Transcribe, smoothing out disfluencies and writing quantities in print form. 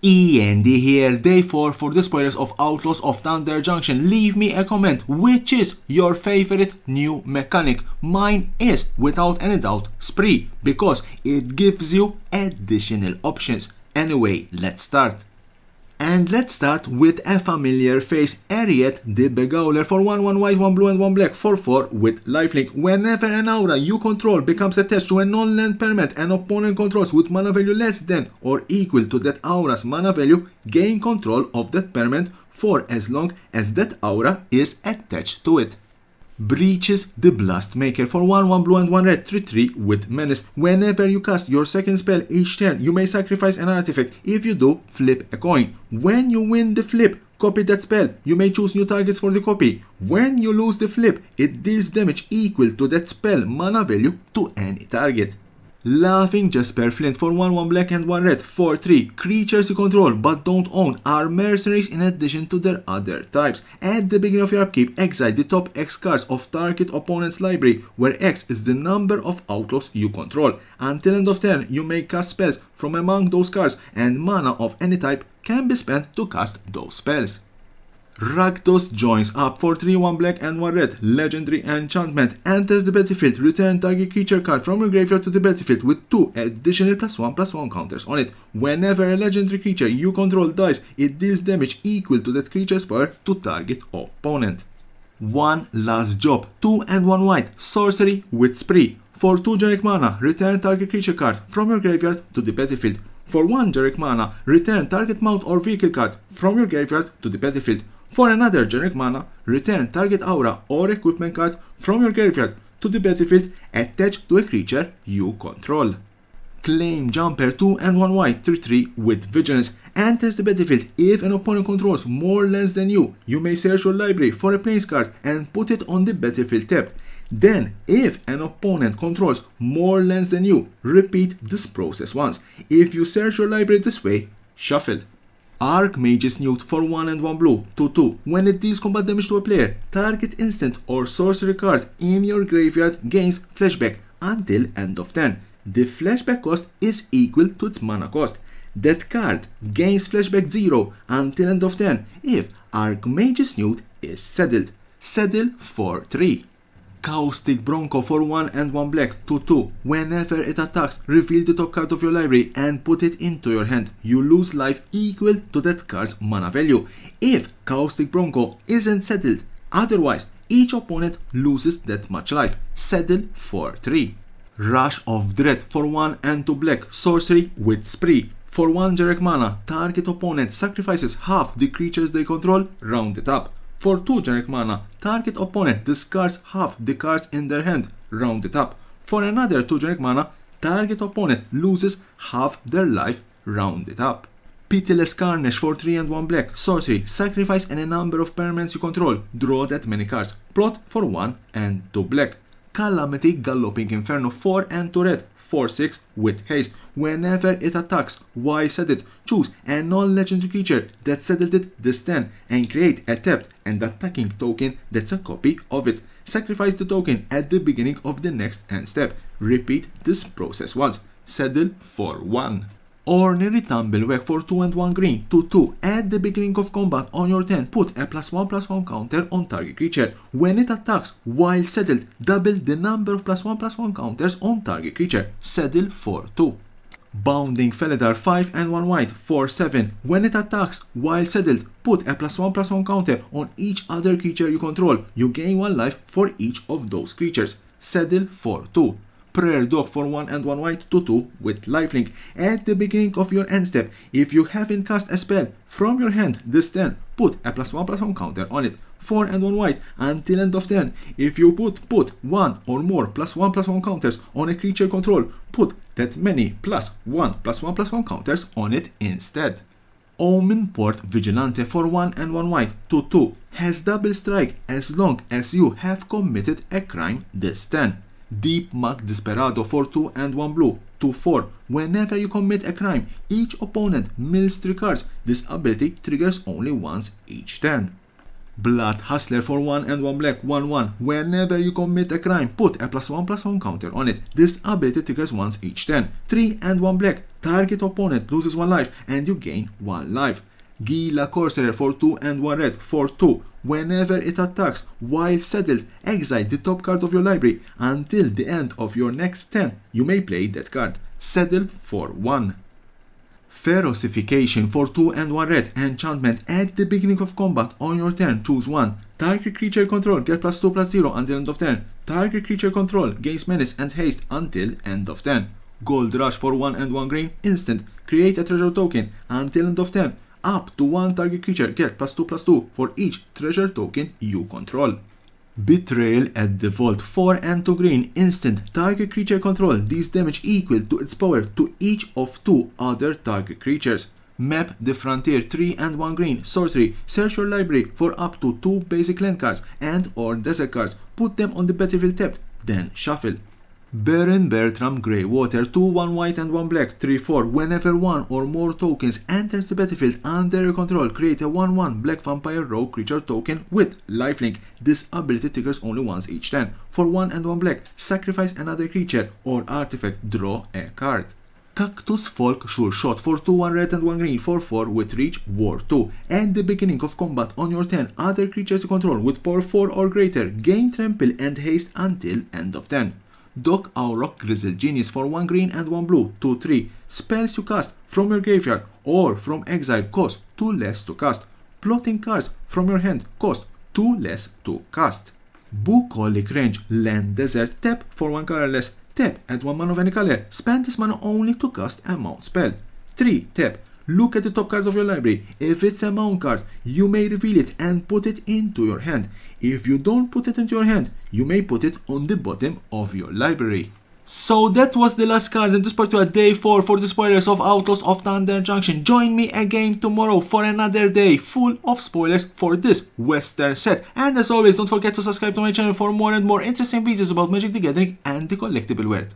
E.N.D here, day 4 for the spoilers of Outlaws of Thunder Junction. Leave me a comment, which is your favorite new mechanic? Mine is, without any doubt, Spree, because it gives you additional options. Anyway, let's start. And let's start with a familiar face, Ariet the Begowler for 1 white, 1 blue and 1 black for 4 with lifelink. Whenever an aura you control becomes attached to a non-land permanent an opponent controls with mana value less than or equal to that aura's mana value, gain control of that permanent for as long as that aura is attached to it. Breaches the Blastmaker for 1 blue and 1 red 3/3 with menace. Whenever you cast your second spell each turn, you may sacrifice an artifact. If you do, flip a coin. When you win the flip, copy that spell. You may choose new targets for the copy. When you lose the flip, it deals damage equal to that spell mana value to any target. Laughing Jasper Flint for 1 black and 1 red 4/3. Creatures you control but don't own are mercenaries in addition to their other types. At the beginning of your upkeep, exile the top X cards of target opponent's library, where X is the number of outlaws you control. Until end of turn, you may cast spells from among those cards, and mana of any type can be spent to cast those spells. Rakdos joins up for 3 1 black and 1 red legendary enchantment. Enters the battlefield, return target creature card from your graveyard to the battlefield with 2 additional +1/+1 counters on it. Whenever a legendary creature you control dies, it deals damage equal to that creature's power to target opponent. One last job, 2 and 1 white sorcery with Spree. For 2 generic mana, return target creature card from your graveyard to the battlefield. For 1 generic mana, return target mount or vehicle card from your graveyard to the battlefield. For another generic mana, return target aura or equipment card from your graveyard to the battlefield attached to a creature you control. Claim Jumper 2 and 1 white 3/3 with vigilance. Enters the battlefield. If an opponent controls more lands than you, you may search your library for a plains card and put it on the battlefield tab. Then, if an opponent controls more lands than you, repeat this process once. If you search your library this way, shuffle. Archmage's Newt for 1 and 1 blue 2/2. When it deals combat damage to a player, target instant or sorcery card in your graveyard gains flashback until end of turn. The flashback cost is equal to its mana cost. That card gains flashback 0 until end of turn if Archmage's Newt is saddled. Saddle for 3. Caustic Bronco for 1 and 1 black 2/2. Whenever it attacks, reveal the top card of your library and put it into your hand. You lose life equal to that card's mana value. If Caustic Bronco isn't settled, otherwise each opponent loses that much life. Saddle for 3. Rush of Dread for 1 and 2 black sorcery with Spree. For 1 generic mana, target opponent sacrifices half the creatures they control, round it up. For 2 generic mana, target opponent discards half the cards in their hand, round it up. For another 2 generic mana, target opponent loses half their life, round it up. Pitiless Carnage for 3 and 1 black sorcery. Sacrifice any number of permanents you control, draw that many cards. Plot for 1 and 2 black. Calamity Galloping Inferno 4 and 2 red 4/6 with haste. Whenever it attacks while saddled, choose a non-legendary creature that saddled it this turn and create a tapped and attacking token that's a copy of it. Sacrifice the token at the beginning of the next end step. Repeat this process once. Saddle for 1. Ornery Tumblewhack for 2 and 1 green 2/2. At the beginning of combat on your turn, put a +1/+1 counter on target creature. When it attacks while saddled, double the number of +1/+1 counters on target creature. Saddle for 2. Bounding Felidar 5 and 1 white 4/7. When it attacks while saddled, put a +1/+1 counter on each other creature you control. You gain 1 life for each of those creatures. Saddle for 2. Prayer Dog for 1 and 1 white 2/2 with lifelink. At the beginning of your end step, if you haven't cast a spell from your hand this turn, put a +1/+1 counter on it. 4 and 1 white until end of turn. If you put 1 or more +1/+1 counters on a creature control, put that many +1/+1 counters on it instead. Omen Port Vigilante for 1 and 1 white 2/2 has double strike as long as you have committed a crime this turn. Deep Muck Desperado for 2 and 1 blue 2/4. Whenever you commit a crime, each opponent mills 3 cards. This ability triggers only once each turn. Blood Hustler for 1 and 1 black 1/1. Whenever you commit a crime, put a +1/+1 counter on it. This ability triggers once each turn. 3 and 1 black. Target opponent loses 1 life and you gain 1 life. Gila Corsair for 2 and 1 red for 2. Whenever it attacks while settled, exile the top card of your library until the end of your next turn. You may play that card. Settle for 1. Ferocification for 2 and 1 red. Enchantment at the beginning of combat on your turn. Choose 1. Target creature control get +2/+0 until end of turn. Target creature control gains menace and haste until end of turn. Gold Rush for 1 and 1 green. Instant. Create a treasure token until end of turn. Up to 1 target creature get +2/+2 for each treasure token you control. Betrayal at the Vault 4 and 2 green. Instant. Target creature control deals damage equal to its power to each of 2 other target creatures. Map the Frontier 3 and 1 green. Sorcery. Search your library for up to 2 basic land cards and or desert cards. Put them on the battlefield tapped, then shuffle. Baron Bertram Greywater 2/1 white and 1 black 3/4. Whenever 1 or more tokens enters the battlefield under your control, create a 1/1 black vampire rogue creature token with lifelink. This ability triggers only once each turn. For 1 and 1 black, sacrifice another creature or artifact, draw a card. Cactus Folk Sure Shot for 2/1 red and 1 green 4/4 with reach War 2. At the beginning of combat on your turn, other creatures you control with power 4 or greater gain trample and haste until end of turn. Doc Auroch Grizzle Genius for 1 green and 1 blue 2/3. Spells you cast from your graveyard or from exile cost 2 less to cast. Plotting cards from your hand cost 2 less to cast. Bucolic Range Land Desert tap for 1 colorless. Tap at 1 mana of any color. Spend this mana only to cast a mount spell. 3. Tap. Look at the top cards of your library. If it's a mount card, you may reveal it and put it into your hand. If you don't put it into your hand, you may put it on the bottom of your library. So that was the last card in this particular day 4 for the spoilers of Outlaws of Thunder Junction. Join me again tomorrow for another day full of spoilers for this Western set. And as always, don't forget to subscribe to my channel for more and more interesting videos about Magic the Gathering and the collectible world.